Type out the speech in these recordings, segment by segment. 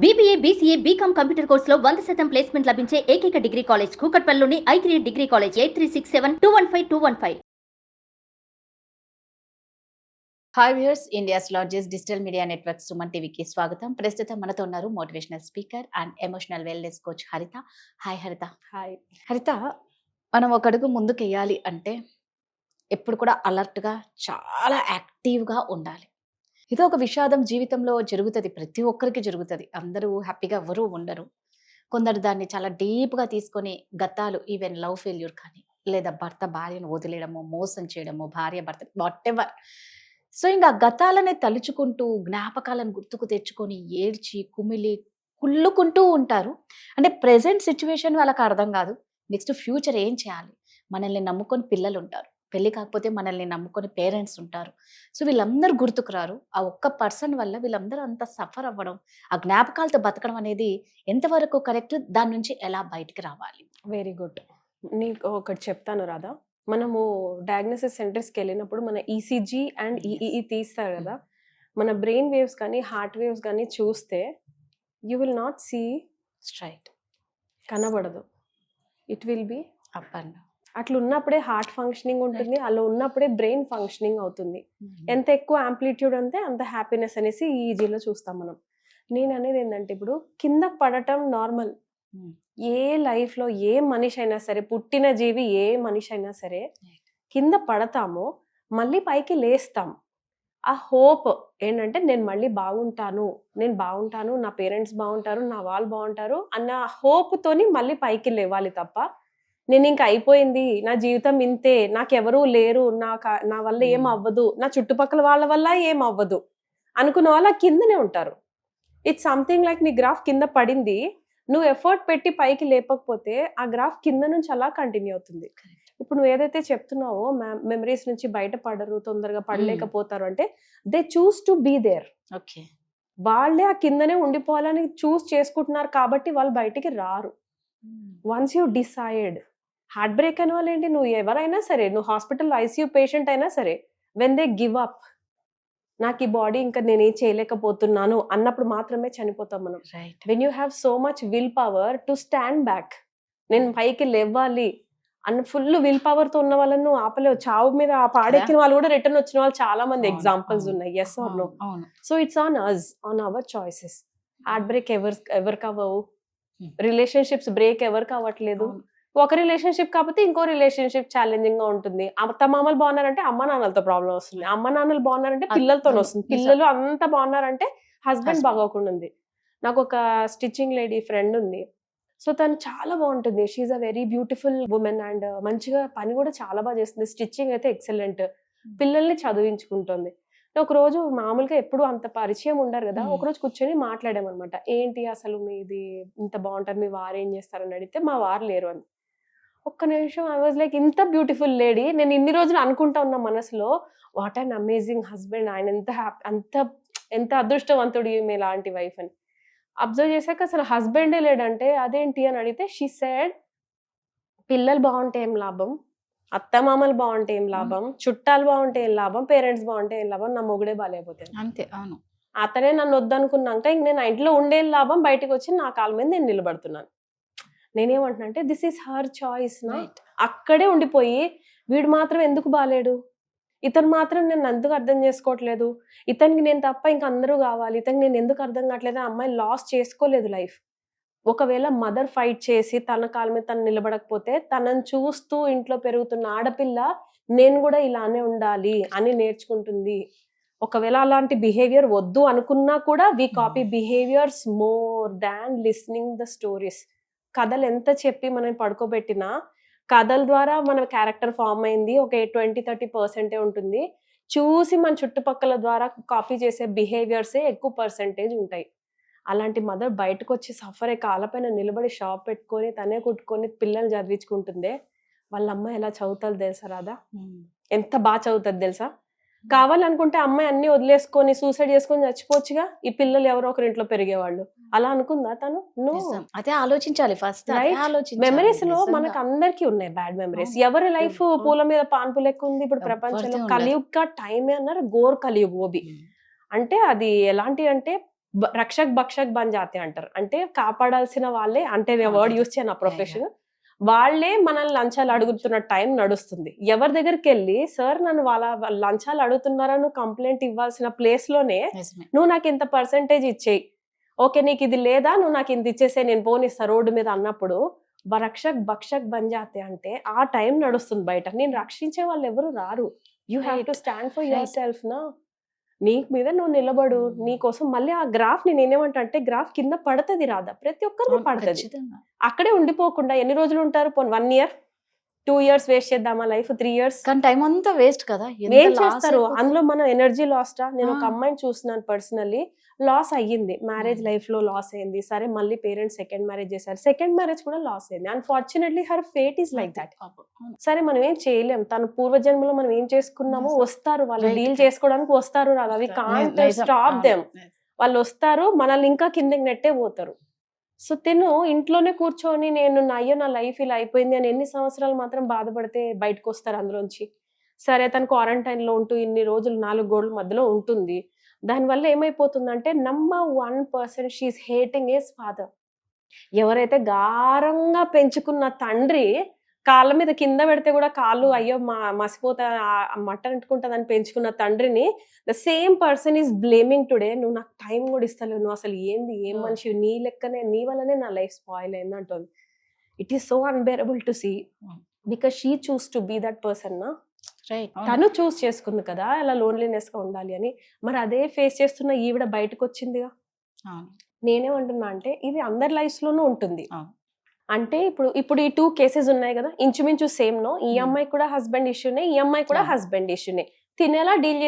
BBA, BCA, BCom computer కోర్సులో 100% placement లభించే ఏకైక డిగ్రీ కాలేజ్ కూకట్పల్లిలోని i3 degree college 8367215215. Hi viewers, India's largest digital media network Suman టీవీకి స్వాగతం. ప్రస్తుతం మనతో ఉన్నారు motivational speaker and emotional wellness coach Haritha. Hi Haritha. Hi. Haritha, మనం ఒక అడుగు ముందుకు వేయాలి అంటే ఎప్పుడు కూడా అలర్ట్గా, చాలా యాక్టివ్గా ఉండాలి. ఇది ఒక విషాదం జీవితంలో జరుగుతుంది, ప్రతి ఒక్కరికి జరుగుతుంది. అందరూ హ్యాపీగా ఎవరూ ఉండరు. కొందరు దాన్ని చాలా డీప్గా తీసుకొని గతాలు, ఈవెన్ లవ్ ఫెయిల్యూర్ కానీ, లేదా భర్త భార్యను వదిలేయడము, మోసం చేయడము, భార్య భర్త వాట్ ఎవర్. సో ఇంకా గతాలనే తలుచుకుంటూ, జ్ఞాపకాలను గుర్తుకు తెచ్చుకొని ఏడ్చి కుమిలి కుళ్ళుకుంటూ ఉంటారు. అంటే ప్రెసెంట్ సిచ్యువేషన్ వాళ్ళకి అర్థం కాదు. నెక్స్ట్ ఫ్యూచర్ ఏం చేయాలి? మనల్ని నమ్ముకొని పిల్లలు ఉంటారు, పెళ్ళి కాకపోతే మనల్ని నమ్ముకొని పేరెంట్స్ ఉంటారు. సో వీళ్ళందరూ గుర్తుకురారు. ఆ ఒక్క పర్సన్ వల్ల వీళ్ళందరూ అంత సఫర్ అవ్వడం, ఆ జ్ఞాపకాలతో బతకడం అనేది ఎంతవరకు కరెక్ట్? దాని నుంచి ఎలా బయటికి రావాలి? Very good. నీకు ఒకటి చెప్తాను రాధా. మనము డయాగ్నోసిస్ సెంటర్స్కి వెళ్ళినప్పుడు మన ఈసీజీ అండ్ ఈఈఈ తీస్తారు కదా, మన బ్రెయిన్ వేవ్స్ కానీ హార్ట్ వేవ్స్ కానీ చూస్తే you will not see straight, కనబడదు. It will be up and అట్లా ఉన్నప్పుడే హార్ట్ ఫంక్షనింగ్ ఉంటుంది, అలా ఉన్నప్పుడే బ్రెయిన్ ఫంక్షనింగ్ అవుతుంది. ఎంత ఎక్కువ యాంప్లిట్యూడ్ అంతే అంత హ్యాపీనెస్ అనేసి ఈజీలో చూస్తాం మనం. నేను అనేది ఏంటంటే, ఇప్పుడు కింద పడటం నార్మల్. ఏ లైఫ్లో ఏ మనిషి అయినా సరే, పుట్టిన జీవి ఏ మనిషి అయినా సరే కింద పడతామో మళ్ళీ పైకి లేస్తాం. ఆ హోప్ ఏంటంటే నేను మళ్ళీ బాగుంటాను, నా పేరెంట్స్ బాగుంటారు, నా వాళ్ళు బాగుంటారు అన్న హోప్తోని మళ్ళీ పైకి లేవాలి తప్ప, నేను ఇంకా అయిపోయింది, నా జీవితం ఇంతే, నాకెవరూ లేరు, నా వల్ల ఏం అవ్వదు, నా చుట్టుపక్కల వాళ్ళ వల్ల ఏం అవ్వదు అనుకున్న వాళ్ళ కిందనే ఉంటారు. ఇట్స్ సంథింగ్ లైక్ నీ గ్రాఫ్ కింద పడింది, నువ్వు ఎఫర్ట్ పెట్టి పైకి లేపకపోతే ఆ గ్రాఫ్ కింద నుంచి అలా కంటిన్యూ అవుతుంది. ఇప్పుడు నువ్వు ఏదైతే చెప్తున్నావో మెమరీస్ నుంచి బయటపడరు, తొందరగా పడలేకపోతారు అంటే they choose to be there. Okay, వాళ్ళే ఆ కిందనే ఉండిపోవాలని చూస్ చేసుకుంటున్నారు కాబట్టి వాళ్ళు బయటికి రారు. Once you decide, heart break అయిన వాళ్ళు ఏంటి, నువ్వు ఎవరైనా సరే, నువ్వు హాస్పిటల్ ఐసీయూ పేషెంట్ అయినా సరే, వెన్ దే గివ్ అప్, నాకు ఈ బాడీ ఇంకా నేనేం చేయలేకపోతున్నాను అన్నప్పుడు మాత్రమే చనిపోతాం మనం. When you have so much will power to stand back, నేను పైకి లేవాలి అన్న ఫుల్ విల్ పవర్ తో ఉన్న వాళ్ళని నువ్వు ఆపలేవు. చావు మీద పాడెక్కిన వాళ్ళు కూడా రిటర్న్ వచ్చిన వాళ్ళు చాలా మంది ఎగ్జాంపుల్స్ ఉన్నాయి. Yes or no? So it's on us, on our choices. Heartbreak ఎవరికి అవ్వవు, రిలేషన్షిప్స్ బ్రేక్ ఎవరికి అవ్వట్లేదు. ఒక రిలేషన్షిప్ కాకపోతే ఇంకో రిలేషన్షిప్ ఛాలెంజింగ్ గా ఉంటుంది. అత్త మామలు బాగున్నారంటే అమ్మ నాన్నలతో ప్రాబ్లం వస్తుంది, అమ్మ నాన్నలు బాగున్నారంటే పిల్లలతో వస్తుంది, పిల్లలు అంతా బాగున్నారంటే హస్బెండ్ బాగోకుండా ఉంది. నాకు ఒక స్టిచ్చింగ్ లేడీ ఫ్రెండ్ ఉంది. సో తను చాలా బాగుంటుంది, she's a very beautiful woman and మంచిగా పని కూడా చాలా బాగా చేస్తుంది. స్టిచ్చింగ్ అయితే ఎక్సలెంట్, పిల్లల్ని చదివించుకుంటుంది. ఒక రోజు మామూలుగా ఎప్పుడు అంత పరిచయం ఉండరు కదా, ఒకరోజు కూర్చొని మాట్లాడామన్నమాట. ఏంటి అసలు మీది ఇంత బాగుంటారు, మీ వారు ఏం చేస్తారని అడిగితే మా వారు లేరు అని. ఒక్క నిమిషం ఐ వాజ్ లైక్, ఇంత బ్యూటిఫుల్ లేడీ, నేను ఇన్ని రోజులు అనుకుంటా ఉన్న మనసులో, వాట్ అన్ అమేజింగ్ హస్బెండ్, ఆయన ఎంత అదృష్టవంతుడు ఈమె లాంటి వైఫ్ అని. అబ్జర్వ్ చేశాక అసలు హస్బెండే లేడంటే అదేంటి అని అడిగితే షీ సెడ్, పిల్లలు బాగుంటే ఏం లాభం, అత్త మామలు బాగుంటే ఏం లాభం, చుట్టాలు బాగుంటే ఏం లాభం, పేరెంట్స్ బాగుంటే ఏం లాభం, నా మొగుడే బాగాలేకపోతే అంతే. అవును, అతనే నన్ను వద్దనుకున్నాక ఇంక నేను ఇంట్లో ఉండేం లాభం, బయటకు వచ్చి నా కాళ్ళ మీద నేను నిలబడుతున్నాను. నేనేమంటున్నా అంటే దిస్ ఈస్ హర్ చాయిస్. అక్కడే ఉండిపోయి వీడు మాత్రం ఎందుకు బాలేడు, ఇతను మాత్రం నేను ఎందుకు అర్థం చేసుకోవట్లేదు, ఇతనికి నేను తప్ప ఇంక అందరూ కావాలి, ఇతనికి నేను ఎందుకు అర్థం కావట్లేదు, అమ్మాయి లాస్ చేసుకోలేదు లైఫ్. ఒకవేళ మదర్ ఫైట్ చేసి తన కాళ్ళ మీద తను నిలబడకపోతే, తనని చూస్తూ ఇంట్లో పెరుగుతున్న ఆడపిల్ల నేను కూడా ఇలానే ఉండాలి అని నేర్చుకుంటుంది. ఒకవేళ అలాంటి బిహేవియర్ వద్దు అనుకున్నా కూడా we copy behaviours more than listening the stories. కథలు ఎంత చెప్పి మనం పడుకోబెట్టినా, కథల ద్వారా మన క్యారెక్టర్ ఫామ్ అయింది ఒక 20-30% ఉంటుంది. చూసి మన చుట్టుపక్కల ద్వారా కాపీ చేసే బిహేవియర్సే ఎక్కువ పర్సెంటేజ్ ఉంటాయి. అలాంటి మదర్ బయటకు వచ్చి సఫర్ అయ్యి కాళ్ళపైన నిలబడి షాప్ పెట్టుకొని తనే కుట్టుకొని పిల్లలు చదివించుకుంటుందే, వాళ్ళ అమ్మాయి ఎలా చదువుతుంది తెలుసా రాదా? ఎంత బాగా చదువుతుంది తెలుసా? కావాలనుకుంటే అమ్మాయి అన్ని వదిలేసుకొని సూసైడ్ చేసుకొని చచ్చిపోవచ్చుగా, ఈ పిల్లలు ఎవరో ఒకరి ఇంట్లో పెరిగేవాళ్ళు. అలా అనుకుందా తను? అదే ఆలోచించాలి ఫస్ట్. మెమరీస్ లో మనకు అందరికి ఉన్నాయి బ్యాడ్ మెమరీస్. ఎవరి లైఫ్ పూల మీద పాన్పు లెక్క ఉంది ఇప్పుడు ప్రపంచంలో. కలియుగ్ కా టైమే అన్నారు, గోర్ కలియుగ్ ఓబి. అంటే అది ఎలాంటి అంటే రక్షక్ భక్షక్ బన్ జాతే అంటారు. అంటే కాపాడాల్సిన వాళ్ళే, అంటే నేను వర్డ్ యూస్ చేయను ప్రొఫెషన్, వాళ్ళే మనల్ని లంచాలు అడుగుతున్న టైం నడుస్తుంది. ఎవరి దగ్గరికి వెళ్ళి సార్ నన్ను వాళ్ళ లంచాలు అడుగుతున్నారా నువ్వు కంప్లైంట్ ఇవ్వాల్సిన ప్లేస్ లోనే నువ్వు నాకు ఇంత పర్సెంటేజ్ ఇచ్చేయి, ఓకే నీకు ఇది లేదా నువ్వు నాకు ఇంత ఇచ్చేసే నేను పోనిస్తా రోడ్డు మీద అన్నప్పుడు రక్షక్ భక్షక్ బన్ జాతే అంటే ఆ టైం నడుస్తుంది బయట. నేను రక్షించే వాళ్ళు ఎవరు రారు. You have to stand for your self నా. నీ మీద నువ్వు నిలబడు, నీ కోసం. మళ్ళీ ఆ గ్రాఫ్ నేనేమంటా అంటే గ్రాఫ్ కింద పడుతుంది రాదా, ప్రతి ఒక్కరికి పడుతుంది. అక్కడే ఉండిపోకుండా ఎన్ని రోజులు ఉంటారు, 1 year 2 years వేస్ట్ చేద్దామా లైఫ్, 3 years కానీ టైం అంతా వేస్ట్ కదా. ఏం చేస్తారు అందులో? మనం ఎనర్జీ లాస్టా? నేను ఒక అమ్మాయిని చూస్తున్నాను పర్సనల్లీ, లాస్ అయ్యింది మ్యారేజ్ లైఫ్ లో, లాస్ అయింది. సరే మళ్ళీ పేరెంట్స్ సెకండ్ మ్యారేజ్ చేశారు, సెకండ్ మ్యారేజ్ కూడా లాస్ అయింది. Unfortunately her fate is like that. సరే మనం ఏం చేయలేం, తన పూర్వజన్మలో మనం ఏం చేసుకున్నామో వస్తారు వాళ్ళు, డీల్ చేసుకోవడానికి వస్తారు రాదా, వి కాంట్ స్టాప్ దెమ్. వాళ్ళు వస్తారు, మనల్ని ఇంకా కిందకి నెట్టే పోతారు. సో తిను ఇంట్లోనే కూర్చొని నేను అయ్యో నా లైఫ్ ఇలా అయిపోయింది అని ఎన్ని సంవత్సరాలు మాత్రం బాధపడితే బయటకు వస్తారు అందులోంచి. సరే తను క్వారంటైన్ లో ఉంటూ ఇన్ని రోజులు 4 గోడల మధ్యలో ఉంటుంది. దానివల్ల ఏమైపోతుందంటే number 1% she's hating his father. ఎవరైతే గారంగా పెంచుకున్న తండ్రి కాళ్ళ మీద కింద పెడితే కూడా కాళ్ళు అయ్యో మసిపోతా మట్టన్ అంటుకుంటుందని పెంచుకున్న తండ్రిని the same person is blaming today. నువ్వు నాకు టైం కూడా ఇస్తలేవు, నువ్వు అసలు ఏంది ఏం మనిషి, నీ లెక్కనే నీ వల్లనే నా లైఫ్ స్పాయిల్ అయింది అంటుంది. It is so unbearable to see because she choose to be that person నా. తను చూస్ చేసుకుంది కదా అలా లోన్లీనెస్ గా ఉండాలి అని. మరి అదే ఫేస్ చేస్తున్న ఈవిడ బయటకు వచ్చిందిగా. నేనేమంటున్నా అంటే ఇది అందరి లైఫ్ లోనూ ఉంటుంది. అంటే ఇప్పుడు ఈ 2 కేసెస్ ఉన్నాయి కదా, ఇంచుమించు సేమ్ నో. ఈ అమ్మాయి కూడా హస్బెండ్ ఇష్యూనే, ఈ అమ్మాయి కూడా హస్బెండ్ ఇష్యూనే. తినేలా డీల్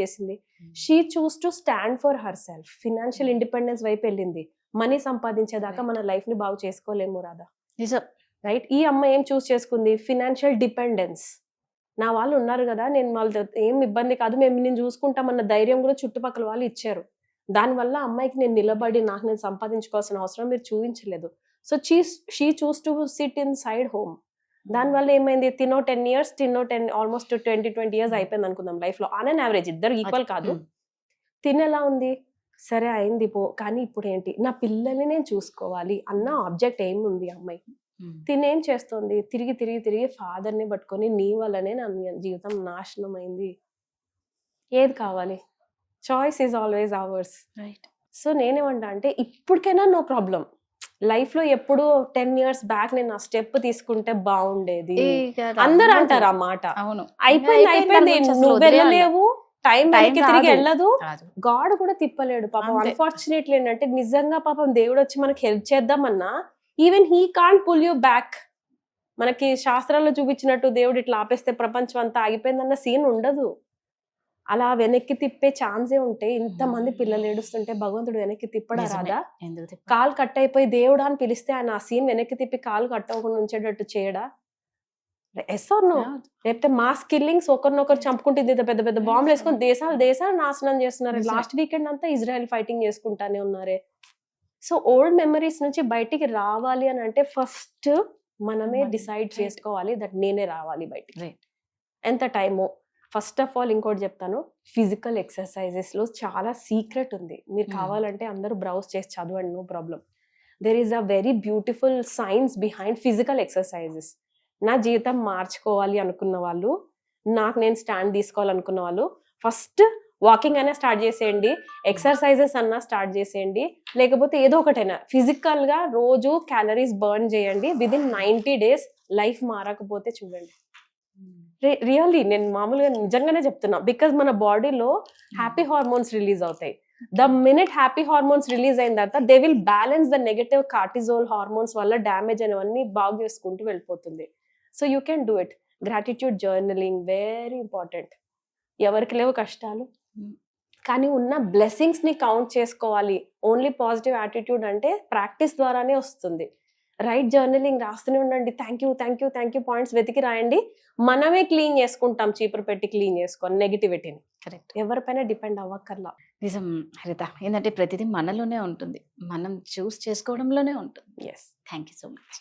చేసింది. She choose to stand for her self. Financial independence వైపు వెళ్ళింది. మనీ సంపాదించేదాకా మన లైఫ్ ని బాగు చేసుకోలేము రాదా, రైట్? ఈ అమ్మాయి ఏం చూస్ చేసుకుంది? Financial dependence. నా వాళ్ళు ఉన్నారు కదా, నేను వాళ్ళతో ఏం ఇబ్బంది కాదు, నేను చూసుకుంటామన్న ధైర్యం కూడా చుట్టుపక్కల వాళ్ళు ఇచ్చారు. దానివల్ల అమ్మాయికి నేను నిలబడి నాకు నేను సంపాదించుకోవాల్సిన అవసరం మీరు చూపించలేదు. So she choose to SIT in side home. దానివల్ల ఏమైంది? తినో 10 years, ఆల్మోస్ట్ 20 years అయిపోయింది అనుకుందాం లైఫ్ లో ఆన్ అన్ యావరేజ్. ఇద్దరు ఈక్వల్ కాదు. తినేలా ఉంది, సరే అయింది పో, కానీ ఇప్పుడు ఏంటి, నా పిల్లల్ని నేను చూసుకోవాలి అన్న ఆబ్జెక్ట్ ఏమి ఉంది అమ్మాయికి. తినేం చేస్తుంది? తిరిగి ఫాదర్ని పట్టుకొని నీ వల్లనే నా జీవితం నాశనం అయింది. ఏది కావాలి? Choice is always ours, right? So నేనేమంటా అంటే ఇప్పటికైనా నో ప్రాబ్లం. లైఫ్ లో ఎప్పుడు 10 years బ్యాక్ నేను ఆ స్టెప్ తీసుకుంటే బాగుండేది అందరు అంటారు ఆ మాట. అయిపోయింది నువ్వు వెళ్ళలేవు, టైం తిరిగి వెళ్ళదు, గాడ్ కూడా తిప్పలేడు పాపం. అన్ఫార్చునేట్లీ ఏంటంటే నిజంగా పాపం దేవుడు వచ్చి మనకి హెల్ప్ చేద్దామన్నా even he can't pull you back. మనకి శాస్త్రాల్లో చూపించినట్టు దేవుడు ఇట్లా ఆపేస్తే ప్రపంచం అంతా ఆగిపోయిందన్న సీన్ ఉండదు. అలా వెనక్కి తిప్పే ఛాన్సే ఉంటే ఇంతమంది పిల్లలు ఏడుస్తుంటే భగవంతుడు వెనక్కి తిప్పడా రాదా? కాలు కట్ అయిపోయి దేవుడా అని పిలిస్తే ఆయన ఆ సీన్ వెనక్కి తిప్పి కాలు కట్ అవ్వకుండా ఉంచేటట్టు చేయడా? Yes or no? లేకపోతే మాస్ కిల్లింగ్స్, ఒకరినొకరు చంపుకుంటుంది, పెద్ద పెద్ద బాంబులు వేసుకొని దేశాలు నాశనం చేస్తున్నారు. లాస్ట్ వీకెండ్ అంతా ఇజ్రాయెల్ ఫైటింగ్ చేసుకుంటానే ఉన్నారే. సో ఓల్డ్ మెమరీస్ నుంచి బయటికి రావాలి అని అంటే ఫస్ట్ మనమే డిసైడ్ చేసుకోవాలి దట్ నేనే రావాలి బయటికి. ఎంత టైమో ఫస్ట్ ఆఫ్ ఆల్ ఇంకోటి చెప్తాను, ఫిజికల్ ఎక్సర్సైజెస్ లో చాలా సీక్రెట్ ఉంది. మీరు కావాలంటే అందరూ బ్రౌజ్ చేసి చదవండి, no problem. There is a very beautiful science behind physical exercises. నా జీవితం మార్చుకోవాలి అనుకున్న వాళ్ళు, నాకు నేను స్టాండ్ తీసుకోవాలనుకున్న వాళ్ళు ఫస్ట్ వాకింగ్ అయినా స్టార్ట్ చేసేయండి, ఎక్సర్సైజెస్ అన్నా స్టార్ట్ చేసేయండి, లేకపోతే ఏదో ఒకటైనా ఫిజికల్ గా రోజు క్యాలరీస్ బర్న్ చేయండి. విదిన్ 90 days లైఫ్ మారకపోతే చూడండి. రియల్లీ నేను మామూలుగా నిజంగానే చెప్తున్నా. బికాజ్ మన బాడీలో హ్యాపీ హార్మోన్స్ రిలీజ్ అవుతాయి. The minute happy hormones release అయిన తర్వాత they will balance the negative cortisol hormones వల్ల డ్యామేజ్ అనేవన్నీ బాగు చేసుకుంటూ వెళ్ళిపోతుంది. So you can do it. Gratitude journaling very important. ఎవరికి లేవు కష్టాలు, కానీ ఉన్న బ్లెస్సింగ్స్ ని కౌంట్ చేసుకోవాలి. ఓన్లీ పాజిటివ్ యాటిట్యూడ్ అంటే ప్రాక్టీస్ ద్వారానే వస్తుంది. రైట్ జర్నలింగ్ రాస్తూనే ఉండండి. థ్యాంక్ యూ పాయింట్స్ వెతికి రాయండి. మనమే క్లీన్ చేసుకుంటాం, చీపురు పెట్టి క్లీన్ చేసుకొని నెగిటివిటీని. కరెక్ట్, ఎవరిపైన డిపెండ్ అవ్వక్కర్లా. నిజం హరిత, ఏంటంటే ప్రతిదీ మనలోనే ఉంటుంది, మనం చూస్ చేసుకోవడంలోనే ఉంటుంది. Yes, thank you so much.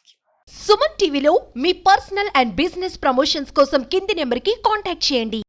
Suman టీవీలో మీ పర్సనల్ అండ్ బిజినెస్ ప్రమోషన్స్ కోసం కింది నెంబర్కి కాంటాక్ట్ చేయండి.